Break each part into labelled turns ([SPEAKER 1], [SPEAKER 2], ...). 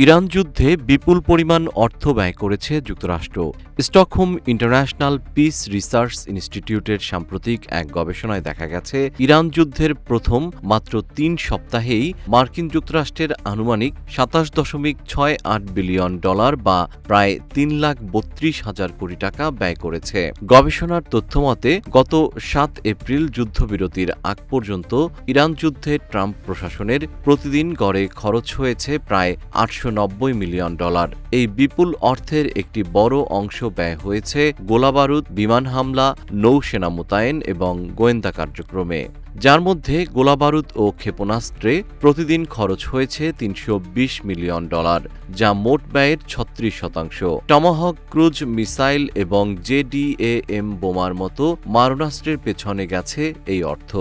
[SPEAKER 1] Iran যুদ্ধে বিপুল পরিমাণ অর্থ ব্যয় করেছে যুক্তরাষ্ট্র। স্টকহোম ইন্টারন্যাশনাল পিস রিসার্চ ইনস্টিটিউটের সাম্প্রতিক এক গবেষণায় দেখা গেছে, ইরান যুদ্ধের প্রথম মাত্র ৩ সপ্তাহেই মার্কিন যুক্তরাষ্ট্রের আনুমানিক $২৭.৬৮ বিলিয়ন বা প্রায় ৩,৩২,০০০ কোটি টাকা ব্যয় করেছে। গবেষণার তথ্যমতে গত ৭ এপ্রিল যুদ্ধবিরতির আগ পর্যন্ত ইরান যুদ্ধে ট্রাম্প প্রশাসনের প্রতিদিন গড়ে খরচ হয়েছে প্রায় $৮৯০ মিলিয়ন। এই বিপুল অর্থের একটি বড় অংশ ব্যয় হয়েছে গোলাবারুদ, বিমান হামলা, নৌসেনা মোতায়েন এবং গোয়েন্দা কার্যক্রমে, যার মধ্যে গোলাবারুদ ও ক্ষেপণাস্ত্রে প্রতিদিন খরচ হয়েছে $৩২০ মিলিয়ন, যা মোট ব্যয়ের ৩৬%। টমাহক ক্রুজ মিসাইল এবং জেডিএএম বোমার মতো মারণাস্ত্রের পেছনে গেছে এই অর্থ।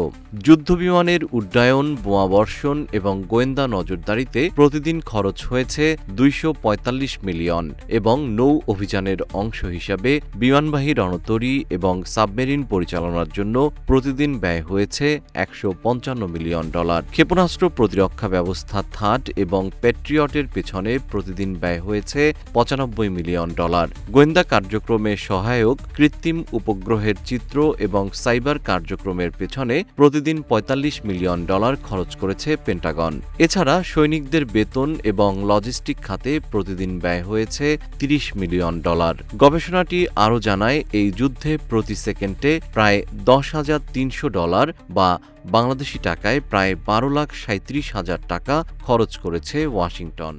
[SPEAKER 1] যুদ্ধবিমানের উড্ডয়ন, বোমাবর্ষণ এবং গোয়েন্দা নজরদারিতে প্রতিদিন খরচ হয়েছে $২৪৫ মিলিয়ন এবং নৌ অভিযানের অংশ হিসাবে বিমানবাহী রণতরী এবং সাবমেরিন পরিচালনার জন্য প্রতিদিন ব্যয় হয়েছে $১৫৫ মিলিয়ন। ক্ষেপণাস্ত্র প্রতিরক্ষা ব্যবস্থা থাড এবং প্যাট্রিয়টের পেছনে প্রতিদিন ব্যয় হয়েছে $৯৫ মিলিয়ন। গোয়েন্দা কার্যক্রমে সহায়ক কৃত্রিম উপগ্রহের চিত্র এবং সাইবার কার্যক্রমের পেছনে প্রতিদিন $৪৫ মিলিয়ন খরচ করেছে পেন্টাগন। এছাড়া সৈনিকদের বেতন এবং লজিস্টিক খাতে প্রতিদিন ব্যয় হয়েছে $৩০ মিলিয়ন। গবেষণাটি আরও জানায়, এই যুদ্ধে প্রতি সেকেন্ডে প্রায় $১০,৩০০ বা বাংলাদেশি টাকায় প্রায় ১২,৩৭,০০০ টাকা খরচ করেছে ওয়াশিংটন।